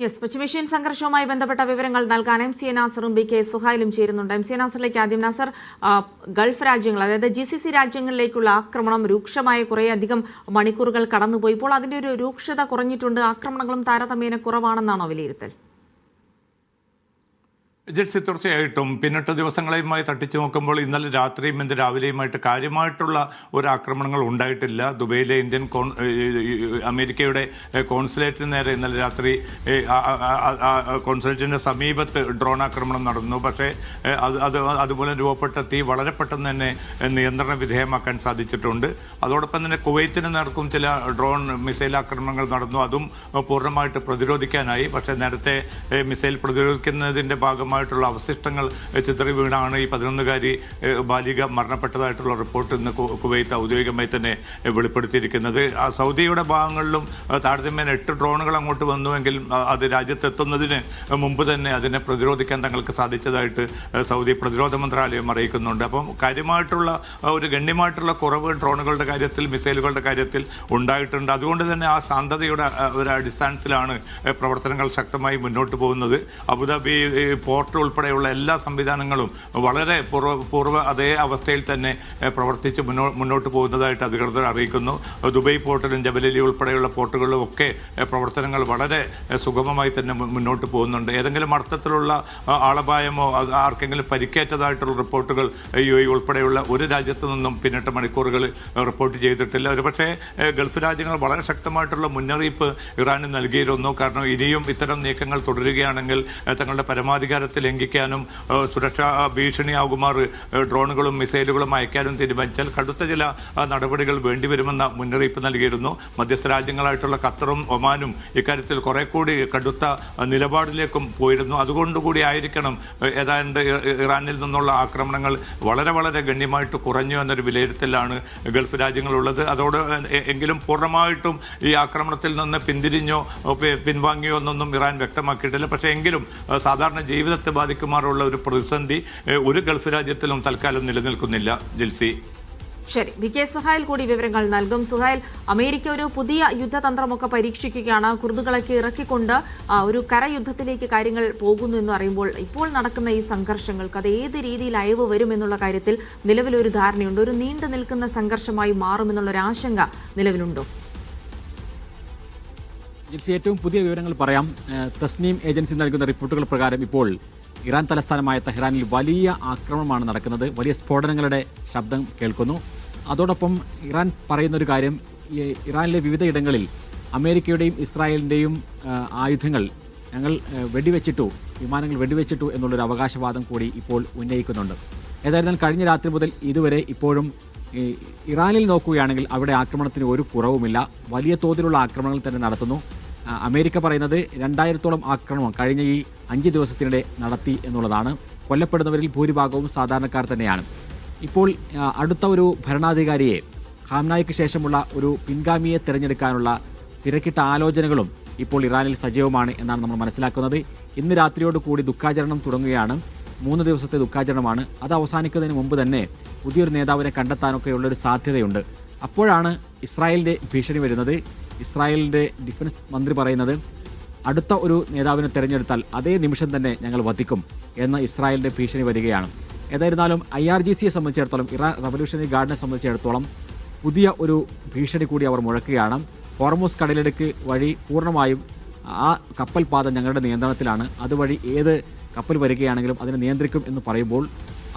Yes, പശ്ചിമേഷ്യൻ സംഘർഷവുമായി ബന്ധപ്പെട്ട വിവരങ്ങൾ നൽകാൻ എം സി നാസറും ബി കെ സുഹൈലും ചേരുന്നുണ്ട്. എം സി നാസറിലേക്ക് ആദ്യം. നാസർ, ഗൾഫ് രാജ്യങ്ങൾ, അതായത് GCC രാജ്യങ്ങളിലേക്കുള്ള ആക്രമണം രൂക്ഷമായ കുറേയധികം മണിക്കൂറുകൾ കടന്നുപോയി. ഇപ്പോൾ അതിന്റെ ഒരു രൂക്ഷത കുറഞ്ഞിട്ടുണ്ട്, ആക്രമണങ്ങളും താരതമ്യേന കുറവാണെന്നാണോ വിലയിരുത്തൽ? ജഡ്സി, തീർച്ചയായിട്ടും പിന്നിട്ട ദിവസങ്ങളെയുമായി തട്ടിച്ചു നോക്കുമ്പോൾ ഇന്നലെ രാത്രിയും ഇന്ന് രാവിലെയുമായിട്ട് കാര്യമായിട്ടുള്ള ഒരു ആക്രമണങ്ങൾ ഉണ്ടായിട്ടില്ല. ദുബൈയിലെ അമേരിക്കയുടെ കോൺസുലേറ്റിന് നേരെ ഇന്നലെ രാത്രി കോൺസുലേറ്റിന്റെ സമീപത്ത് ഡ്രോൺ ആക്രമണം നടന്നു. പക്ഷേ അതുപോലെ രൂപപ്പെട്ട തീ വളരെ പെട്ടെന്ന് തന്നെ നിയന്ത്രണ വിധേയമാക്കാൻ സാധിച്ചിട്ടുണ്ട്. അതോടൊപ്പം തന്നെ കുവൈത്തിന് നേർക്കും ചില ഡ്രോൺ മിസൈൽ ആക്രമണങ്ങൾ നടന്നു. അതും പൂർണ്ണമായിട്ട് പ്രതിരോധിക്കാനായി. പക്ഷേ നേരത്തെ മിസൈൽ പ്രതിരോധിക്കുന്നതിന്റെ ഭാഗമായി അവശിഷ്ടങ്ങൾ ചിതറി വീണാണ് ഈ 11-കാരി ബാലിക മരണപ്പെട്ടതായിട്ടുള്ള റിപ്പോർട്ട് ഇന്ന് കുവൈത്ത് ഔദ്യോഗികമായി തന്നെ വെളിപ്പെടുത്തിയിരിക്കുന്നത്. സൗദിയുടെ ഭാഗങ്ങളിലും താരതമ്യേന 8 ഡ്രോണുകൾ അങ്ങോട്ട് വന്നുവെങ്കിൽ അത് രാജ്യത്തെത്തുന്നതിന് മുമ്പ് തന്നെ അതിനെ പ്രതിരോധിക്കാൻ തങ്ങൾക്ക് സാധിച്ചതായിട്ട് സൗദി പ്രതിരോധ മന്ത്രാലയം അറിയിക്കുന്നുണ്ട്. അപ്പം കാര്യമായിട്ടുള്ള ഒരു ഗണ്യമായിട്ടുള്ള കുറവ് ഡ്രോണുകളുടെ കാര്യത്തിൽ, മിസൈലുകളുടെ കാര്യത്തിൽ ഉണ്ടായിട്ടുണ്ട്. അതുകൊണ്ട് തന്നെ ആ ശാന്തതയുടെ ഒരു അടിസ്ഥാനത്തിലാണ് പ്രവർത്തനങ്ങൾ ശക്തമായി മുന്നോട്ട് പോകുന്നത്. അബുദാബി പോർട്ട് ഉൾപ്പെടെയുള്ള എല്ലാ സംവിധാനങ്ങളും വളരെ പൂർവ്വ അതേ അവസ്ഥയിൽ തന്നെ പ്രവർത്തിച്ച് മുന്നോട്ട് പോകുന്നതായിട്ട് അധികൃതർ അറിയിക്കുന്നു. ദുബൈ പോർട്ടിലും ജബലലി ഉൾപ്പെടെയുള്ള പോർട്ടുകളിലും ഒക്കെ പ്രവർത്തനങ്ങൾ വളരെ സുഗമമായി തന്നെ മുന്നോട്ട് പോകുന്നുണ്ട്. ഏതെങ്കിലും അർത്ഥത്തിലുള്ള ആളപായമോ ആർക്കെങ്കിലും പരിക്കേറ്റതായിട്ടുള്ള റിപ്പോർട്ടുകൾ UAE ഉൾപ്പെടെയുള്ള ഒരു രാജ്യത്തു നിന്നും പിന്നിട്ട മണിക്കൂറുകൾ റിപ്പോർട്ട് ചെയ്തിട്ടില്ല. ഒരുപക്ഷെ ഗൾഫ് രാജ്യങ്ങൾ വളരെ ശക്തമായിട്ടുള്ള മുന്നറിയിപ്പ് ഇറാന് നൽകിയിരുന്നു. കാരണം ഇനിയും ഇത്തരം നീക്കങ്ങൾ തുടരുകയാണെങ്കിൽ തങ്ങളുടെ പരമാധികാരത്തിൽ ലംഘിക്കാനും സുരക്ഷാ ഭീഷണിയാകുമാർ ഡ്രോണുകളും മിസൈലുകളും അയക്കാനും തീരുമാനിച്ചാൽ കടുത്ത ചില നടപടികൾ വേണ്ടിവരുമെന്ന മുന്നറിയിപ്പ് നൽകിയിരുന്നു. മധ്യസ്ഥ രാജ്യങ്ങളായിട്ടുള്ള ഖത്തറും ഒമാനും ഇക്കാര്യത്തിൽ കുറെ കൂടി കടുത്ത നിലപാടിലേക്കും പോയിരുന്നു. അതുകൊണ്ടുകൂടി ആയിരിക്കണം ഏതാണ്ട് ഇറാനിൽ നിന്നുള്ള ആക്രമണങ്ങൾ വളരെ വളരെ ഗണ്യമായിട്ട് കുറഞ്ഞു എന്നൊരു വിലയിരുത്തലാണ് ഗൾഫ് രാജ്യങ്ങളുള്ളത്. അതോട് എങ്കിലും പൂർണ്ണമായിട്ടും ഈ ആക്രമണത്തിൽ നിന്ന് പിൻവാങ്ങിയോ എന്നൊന്നും ഇറാൻ വ്യക്തമാക്കിയിട്ടില്ല. പക്ഷേ എങ്കിലും സാധാരണ ജീവിതത്തെ ബാധിക്കുമാറുള്ള ഒരു പ്രതിസന്ധി ഒരു ഗൾഫ് രാജ്യത്തിലും തൽക്കാലം നിലനിൽക്കുന്നില്ല. ജിൽസി, ശരി, ബി കെ സുഹൈൽ കൂടി വിവരങ്ങൾ നൽകും. സുഹൈൽ, അമേരിക്ക ഒരു പുതിയ യുദ്ധതന്ത്രമൊക്കെ പരീക്ഷിക്കുകയാണ്. കുർദുകളൊക്കെ ഇറക്കിക്കൊണ്ട് ഒരു കരയുദ്ധത്തിലേക്ക് കാര്യങ്ങൾ പോകുന്നു എന്ന് അറിയുമ്പോൾ ഇപ്പോൾ നടക്കുന്ന ഈ സംഘർഷങ്ങൾക്ക് അത് ഏത് രീതിയിൽ അയവ് വരുമെന്നുള്ള കാര്യത്തിൽ നിലവിലൊരു ധാരണയുണ്ട്. ഒരു നീണ്ടു നിൽക്കുന്ന സംഘർഷമായി മാറുമെന്നുള്ളൊരു ആശങ്ക നിലവിലുണ്ടോ? ജിൽസി, ഏറ്റവും പുതിയ വിവരങ്ങൾ പറയാം. തസ്നീം ഏജൻസി നൽകുന്ന റിപ്പോർട്ടുകൾ പ്രകാരം ഇപ്പോൾ ഇറാൻ തലസ്ഥാനമായ തെഹ്റാനിൽ വലിയ ആക്രമണമാണ് നടക്കുന്നത്. വലിയ സ്ഫോടനങ്ങളുടെ ശബ്ദം കേൾക്കുന്നു. അതോടൊപ്പം ഇറാൻ പറയുന്നൊരു കാര്യം, ഇറാനിലെ വിവിധ ഇടങ്ങളിൽ അമേരിക്കയുടെയും ഇസ്രായേലിൻ്റെയും ആയുധങ്ങൾ ഞങ്ങൾ വെടിവെച്ചിട്ടു, വിമാനങ്ങൾ വെടിവെച്ചിട്ടു എന്നുള്ളൊരു അവകാശവാദം കൂടി ഇപ്പോൾ ഉന്നയിക്കുന്നുണ്ട്. ഏതായിരുന്നാലും കഴിഞ്ഞ രാത്രി മുതൽ ഇതുവരെ ഇപ്പോഴും ഇറാനിൽ നോക്കുകയാണെങ്കിൽ അവിടെ ആക്രമണത്തിന് ഒരു കുറവുമില്ല. വലിയ തോതിലുള്ള ആക്രമണങ്ങൾ തന്നെ നടത്തുന്നു. അമേരിക്ക പറയുന്നത് 2000-ഓളം ആക്രമണം കഴിഞ്ഞ ഈ 5 ദിവസത്തിനിടെ നടത്തി എന്നുള്ളതാണ്. കൊല്ലപ്പെടുന്നവരിൽ ഭൂരിഭാഗവും സാധാരണക്കാർ തന്നെയാണ്. ഇപ്പോൾ അടുത്ത ഒരു ഭരണാധികാരിയെ, ഖാംനായിക്ക് ശേഷമുള്ള ഒരു പിൻഗാമിയെ തിരഞ്ഞെടുക്കാനുള്ള തിരക്കിട്ട ആലോചനകളും ഇപ്പോൾ ഇറാനിൽ സജീവമാണ് എന്നാണ് നമ്മൾ മനസ്സിലാക്കുന്നത്. ഇന്ന് രാത്രിയോട് കൂടി ദുഃഖാചരണം തുടങ്ങുകയാണ്. 3 ദിവസത്തെ ദുഃഖാചരണമാണ്. അത് അവസാനിക്കുന്നതിന് മുമ്പ് തന്നെ പുതിയൊരു നേതാവിനെ കണ്ടെത്താനൊക്കെയുള്ളൊരു സാധ്യതയുണ്ട്. അപ്പോഴാണ് ഇസ്രായേലിൻ്റെ ഭീഷണി വരുന്നത്. ഇസ്രായേലിൻ്റെ ഡിഫൻസ് മന്ത്രി പറയുന്നത് അടുത്ത ഒരു നേതാവിനെ തിരഞ്ഞെടുത്താൽ അതേ നിമിഷം തന്നെ ഞങ്ങൾ വധിക്കും എന്ന ഇസ്രായേലിൻ്റെ ഭീഷണി വരികയാണ്. ഏതായിരുന്നാലും IRGCയെ സംബന്ധിച്ചിടത്തോളം, ഇറാൻ റവല്യൂഷണറി ഗാർഡിനെ സംബന്ധിച്ചിടത്തോളം പുതിയ ഒരു ഭീഷണി കൂടി അവർ മുഴക്കുകയാണ്. ഹോർമൂസ് കടലിടുക്ക് വഴി പൂർണ്ണമായും ആ കപ്പൽ പാത ഞങ്ങളുടെ നിയന്ത്രണത്തിലാണ്. അതുവഴി ഏത് കപ്പൽ വരികയാണെങ്കിലും അതിനെ നിയന്ത്രിക്കും എന്ന് പറയുമ്പോൾ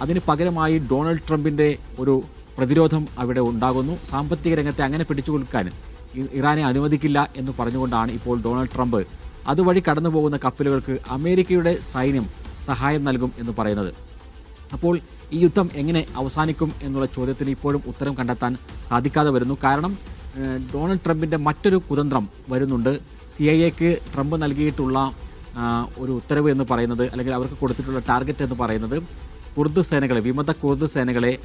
അതിന് പകരമായി ഡൊണാൾഡ് ട്രംപിൻ്റെ ഒരു പ്രതിരോധം അവിടെ ഉണ്ടാകുന്നു. സാമ്പത്തിക രംഗത്തെ അങ്ങനെ പിടിച്ചു കൊടുക്കാൻ ഇറാനെ അനുവദിക്കില്ല എന്ന് പറഞ്ഞുകൊണ്ടാണ് ഇപ്പോൾ ഡൊണാൾഡ് ട്രംപ് അതുവഴി കടന്നു പോകുന്ന കപ്പലുകൾക്ക് അമേരിക്കയുടെ സൈന്യം സഹായം നൽകും എന്ന് പറയുന്നത്. അപ്പോൾ ഈ യുദ്ധം എങ്ങനെ അവസാനിക്കും എന്നുള്ള ചോദ്യത്തിന് ഇപ്പോഴും ഉത്തരം കണ്ടെത്താൻ സാധിക്കാതെ വരുന്നു. കാരണം ഡൊണാൾഡ് ട്രംപിൻ്റെ മറ്റൊരു കുതന്ത്രം വരുന്നുണ്ട്. CIA ട്രംപ് നൽകിയിട്ടുള്ള ഒരു ഉത്തരവ് എന്ന് പറയുന്നത്, അല്ലെങ്കിൽ അവർക്ക് കൊടുത്തിട്ടുള്ള ടാർഗറ്റ് എന്ന് പറയുന്നത്, കുർദ് സേനകളെ, വിമത കുർദ് സേനകളെ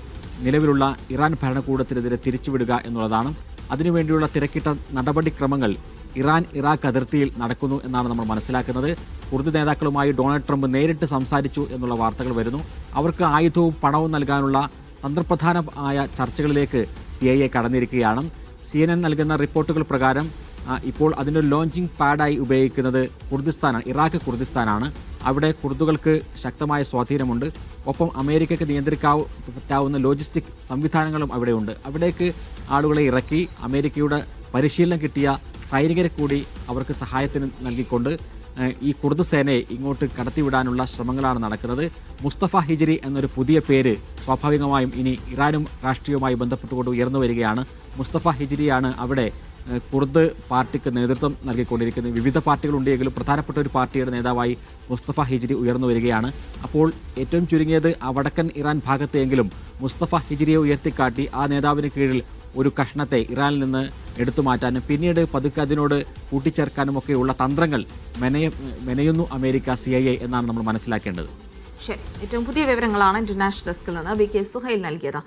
നിലവിലുള്ള ഇറാൻ ഭരണകൂടത്തിനെതിരെ തിരിച്ചുവിടുക എന്നുള്ളതാണ്. അതിനുവേണ്ടിയുള്ള തിരക്കിട്ട നടപടിക്രമങ്ങൾ ഇറാൻ ഇറാഖ് അതിർത്തിയിൽ നടക്കുന്നു എന്നാണ് നമ്മൾ മനസ്സിലാക്കുന്നത്. കുർദ് നേതാക്കളുമായി ഡൊണാൾഡ് ട്രംപ് നേരിട്ട് സംസാരിച്ചു എന്നുള്ള വാർത്തകൾ വരുന്നു. അവർക്ക് ആയുധവും പണവും നൽകാനുള്ള തന്ത്രപ്രധാനമായ ചർച്ചകളിലേക്ക് CIA കടന്നിരിക്കുകയാണ്. CNN നൽകുന്ന റിപ്പോർട്ടുകൾ പ്രകാരം ഇപ്പോൾ അതിൻ്റെ ഒരു ലോഞ്ചിങ് പാഡായി ഉപയോഗിക്കുന്നത് കുർദിസ്ഥാനാണ്, ഇറാഖ് കുർദിസ്ഥാനാണ്. അവിടെ കുർദുകൾക്ക് ശക്തമായ സ്വാധീനമുണ്ട്. ഒപ്പം അമേരിക്കയ്ക്ക് നിയന്ത്രിക്കാവുന്ന ലോജിസ്റ്റിക് സംവിധാനങ്ങളും അവിടെയുണ്ട്. അവിടേക്ക് ആളുകളെ ഇറക്കി അമേരിക്കയുടെ പരിശീലനം കിട്ടിയ സൈനികരെ കൂടി അവർക്ക് സഹായത്തിന് നൽകിക്കൊണ്ട് ഈ കുർദ് സേനയെ ഇങ്ങോട്ട് കടത്തിവിടാനുള്ള ശ്രമങ്ങളാണ് നടക്കുന്നത്. മുസ്തഫ ഹിജ്രി എന്നൊരു പുതിയ പേര് സ്വാഭാവികമായും ഇനി ഇറാനും രാഷ്ട്രീയവുമായി ബന്ധപ്പെട്ടുകൊണ്ട് ഉയർന്നു വരികയാണ്. മുസ്തഫ ഹിജ്രിയാണ് അവിടെ കുർദ് പാർട്ടിക്ക് നേതൃത്വം നൽകിക്കൊണ്ടിരിക്കുന്നത്. വിവിധ പാർട്ടികളുണ്ടെങ്കിലും പ്രധാനപ്പെട്ട ഒരു പാർട്ടിയുടെ നേതാവായി മുസ്തഫ ഹിജ്രി ഉയർന്നു വരികയാണ്. അപ്പോൾ ഏറ്റവും ചുരുങ്ങിയത് വടക്കൻ ഇറാൻ ഭാഗത്തെയെങ്കിലും മുസ്തഫ ഹിജ്രിയെ ഉയർത്തിക്കാട്ടി ആ നേതാവിന് കീഴിൽ ഒരു കഷ്ണത്തെ ഇറാനിൽ നിന്ന് എടുത്തു മാറ്റാനും പിന്നീട് പതുക്കെ അതിനോട് കൂട്ടിച്ചേർക്കാനുമൊക്കെയുള്ള തന്ത്രങ്ങൾ മെനയുന്നു അമേരിക്ക, CIA എന്നാണ് നമ്മൾ മനസ്സിലാക്കേണ്ടത്. ശരി, ഏറ്റവും പുതിയ വിവരങ്ങളാണ് ഇന്റർനാഷണൽ ഡെസ്കിൽ നിന്ന് VK സുഹൈൽ നൽകിയത്.